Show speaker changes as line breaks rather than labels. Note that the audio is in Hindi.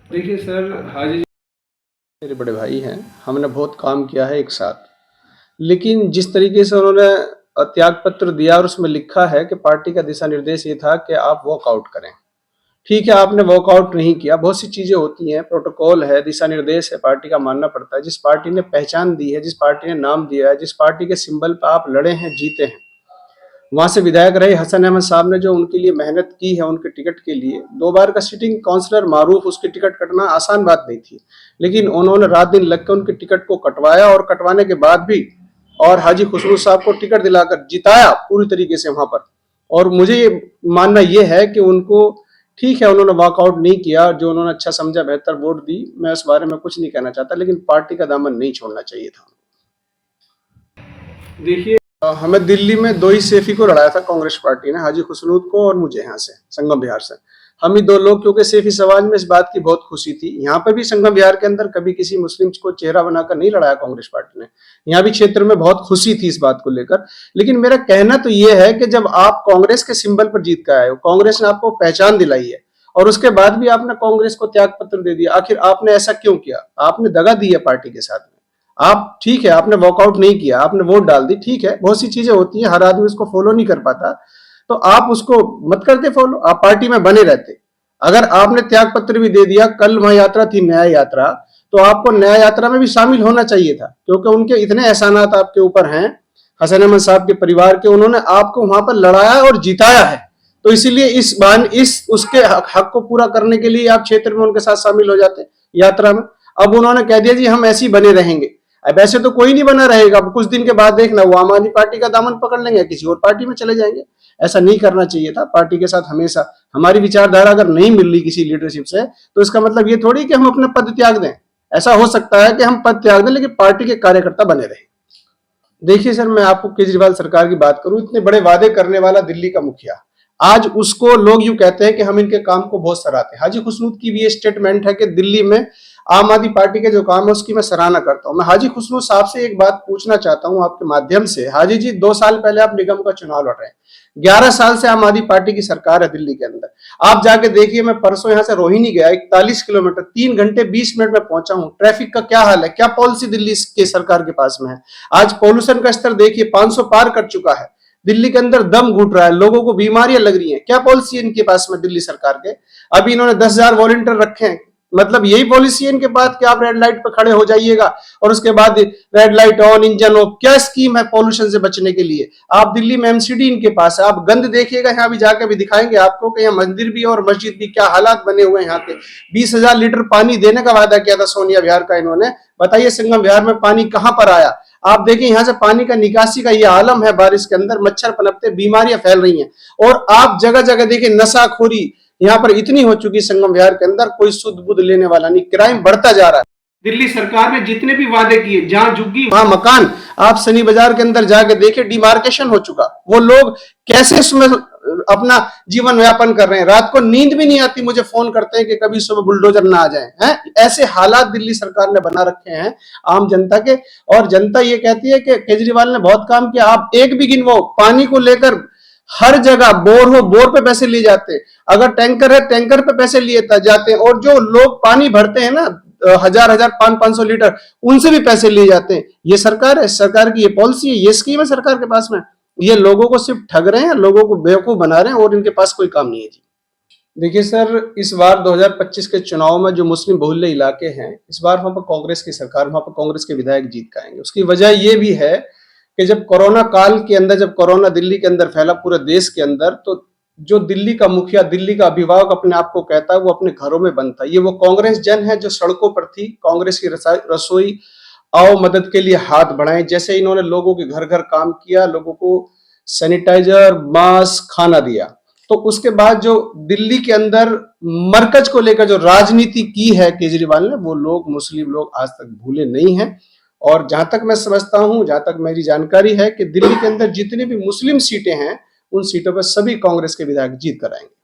देखिए सर, हाजी जी मेरे बड़े भाई हैं, हमने बहुत काम किया है एक साथ। लेकिन जिस तरीके से उन्होंने त्याग पत्र दिया और उसमें लिखा है कि पार्टी का दिशा निर्देश ये था कि आप वॉकआउट करें। ठीक है, आपने वॉकआउट नहीं किया, बहुत सी चीजें होती हैं, प्रोटोकॉल है, दिशा निर्देश है, पार्टी का मानना पड़ता है। जिस पार्टी ने पहचान दी है, जिस पार्टी ने नाम दिया है, जिस पार्टी के सिंबल पर आप लड़े हैं, जीते हैं, वहां से विधायक रहे हसन अहमद साहब ने जो उनके लिए मेहनत की है, उनके टिकट के लिए 2 बार का सिटिंग काउंसलर मारूफ, उसकी टिकट कटना आसान बात नहीं थी, लेकिन उन्होंने रात दिन लगकर उनके टिकट को कटवाया और कटवाने के बाद भी और हाजी खुसरो साहब को टिकट दिलाकर जिताया पूरी तरीके से वहां पर। और मुझे ये मानना यह है कि उनको ठीक है, उन्होंने वॉकआउट नहीं किया, जो उन्होंने अच्छा समझा बेहतर वोट दी, मैं इस बारे में कुछ नहीं कहना चाहता, लेकिन पार्टी का दामन नहीं छोड़ना चाहिए था। देखिए, हमें दिल्ली में 2 ही सेफी को लड़ाया था कांग्रेस पार्टी ने, हाजी खुसरूद को और मुझे यहाँ से संगम विहार से। हम ही 2 लोग, क्योंकि सेफी समाज में इस बात की बहुत खुशी थी। यहाँ पे भी संगम विहार के अंदर कभी किसी मुस्लिम को चेहरा बनाकर नहीं लड़ाया कांग्रेस पार्टी ने। यहाँ भी क्षेत्र में बहुत खुशी थी इस बात को लेकर। लेकिन मेरा कहना तो ये है कि जब आप कांग्रेस के सिंबल पर जीत कर आए हो, कांग्रेस ने आपको पहचान दिलाई है और उसके बाद भी आपने कांग्रेस को त्याग पत्र दे दिया, आखिर आपने ऐसा क्यों किया? आपने दगा दी है पार्टी के साथ में। आप ठीक है, आपने वॉकआउट नहीं किया, आपने वोट डाल दी, ठीक है, बहुत सी चीजें होती है, हर आदमी उसको फॉलो नहीं कर पाता, तो आप उसको मत करते फॉलो, आप पार्टी में बने रहते। अगर आपने त्याग पत्र भी दे दिया, कल वहां यात्रा थी न्याय यात्रा, तो आपको न्याय यात्रा में भी शामिल होना चाहिए था, क्योंकि उनके इतने एहसानात आपके ऊपर हैं, हसन अहमद साहब के परिवार के, उन्होंने आपको वहां पर लड़ाया और जिताया है। तो इसीलिए इस उसके हक को पूरा करने के लिए आप क्षेत्र में उनके साथ शामिल हो जाते यात्रा में। अब उन्होंने कह दिया जी हम ऐसे ही बने रहेंगे। अब ऐसे तो कोई नहीं बना रहेगा, कुछ दिन के बाद देखना वो आम आदमी पार्टी का दामन पकड़ लेंगे, किसी और पार्टी में चले जाएंगे। ऐसा नहीं करना चाहिए था। पार्टी के साथ हमेशा हमारी विचारधारा अगर नहीं मिल रही किसी लीडरशिप से, तो इसका मतलब ये थोड़ी कि हम अपना पद त्याग दें। ऐसा हो सकता है कि हम पद त्याग दें, लेकिन पार्टी के कार्यकर्ता बने रहे। देखिए सर, मैं आपको केजरीवाल सरकार की बात करूं, इतने बड़े वादे करने वाला दिल्ली का मुखिया, आज उसको लोग यूं कहते हैं कि हम इनके काम को बहुत सराहते हैं। हाजी खुसरूद की भी ये स्टेटमेंट है कि दिल्ली में आम आदमी पार्टी के जो काम है उसकी मैं सराहना करता हूं। मैं हाजी खुसरूद साहब से एक बात पूछना चाहता हूं आपके माध्यम से। हाजी जी, 2 साल पहले आप निगम का चुनाव लड़ रहे हैं, 11 साल से आम आदमी पार्टी की सरकार है दिल्ली के अंदर। आप जाके देखिए, मैं परसों यहां से रोहिणी गया, 41 किलोमीटर, 3 घंटे 20 मिनट में पहुंचा हूं। ट्रैफिक का क्या हाल है, क्या पॉलिसी दिल्ली के सरकार के पास में है? आज पॉल्यूशन का स्तर देखिए, 500 पार कर चुका है। दिल्ली के अंदर दम घुट रहा है, लोगों को बीमारियां लग रही हैं। क्या पॉलिसी है इनके पास में दिल्ली सरकार के? अभी इन्होंने 10,000 वॉलंटियर रखे हैं, मतलब यही पॉलिसी है इनके पास कि आप रेड लाइट पे खड़े हो जाइएगा और उसके बाद red light on, engine of. क्या स्कीम है पॉल्यूशन से बचने के लिए? आप दिल्ली में एमसीडी इनके पास है, आप गंद देखिएगा, यहाँ भी जाकर भी दिखाएंगे आपको कि यहाँ मंदिर भी और मस्जिद भी क्या हालात बने हुए हैं यहाँ के। 20,000 लीटर पानी देने का वादा किया था सोनिया विहार का इन्होंने, बताइए संगम विहार में पानी कहां पर आया? आप देखिए यहाँ से पानी का निकासी का ये आलम है, बारिश के अंदर मच्छर पनपते, बीमारियां फैल रही हैं। और आप जगह जगह देखिए नशाखोरी यहाँ पर इतनी हो चुकी संगम विहार के अंदर, कोई सुध बुध लेने वाला नहीं, क्राइम बढ़ता जा रहा है। दिल्ली सरकार ने जितने भी वादे किए, जहां झुग्गी वहां मकान, आप सनी बाजार के अंदर जाके देखिए डिमार्केशन हो चुका। वो लोग कैसे इसमें अपना जीवन व्यापन कर रहे हैं, रात को नींद भी नहीं आती, मुझे फोन करते हैं कि कभी सुबह बुलडोजर ना आ जाए हैं। ऐसे हालात दिल्ली सरकार ने बना रखे हैं आम जनता के। और जनता ये कहती है कि केजरीवाल ने बहुत काम किया। आप एक भी गिनवाओ, पानी को लेकर हर जगह बोर हो, बोर पे पैसे लिए जाते हैं, अगर टैंकर है टैंकर पे पैसे लिए जाते हैं, और जो लोग पानी भरते हैं ना 1,000 500 लीटर, उनसे भी पैसे लिए जाते हैं। ये सरकार है, सरकार की ये पॉलिसी है, ये स्कीम है सरकार के पास में। ये लोगों को सिर्फ ठग रहे हैं, लोगों को बेवकूफ बना रहे हैं, और इनके पास कोई काम नहीं है जी। देखिए सर, इस बार 2025 के चुनाव में जो मुस्लिम बहुल्य इलाके हैं, इस बार वहां पर कांग्रेस की सरकार, वहां पर कांग्रेस के विधायक जीत के आएंगे। उसकी वजह यह भी है कि जब कोरोना काल के अंदर, जब कोरोना दिल्ली के अंदर फैला पूरे देश के अंदर, तो जो दिल्ली का मुखिया, दिल्ली का अभिभावक अपने आप को कहता है, वो अपने घरों में बंद था। ये वो कांग्रेस जन है जो सड़कों पर थी, कांग्रेस की रसोई, आओ मदद के लिए हाथ बढ़ाएं। जैसे इन्होंने लोगों के घर घर काम किया, लोगों को सैनिटाइजर, मास्क, खाना दिया, तो उसके बाद जो दिल्ली के अंदर मरकज को लेकर जो राजनीति की है केजरीवाल ने, वो लोग, मुस्लिम लोग आज तक भूले नहीं हैं। और जहां तक मैं समझता हूं, जहां तक मेरी जानकारी है, कि दिल्ली के अंदर जितनी भी मुस्लिम सीटें हैं, उन सीटों पर सभी कांग्रेस के विधायक जीत कर आएंगे।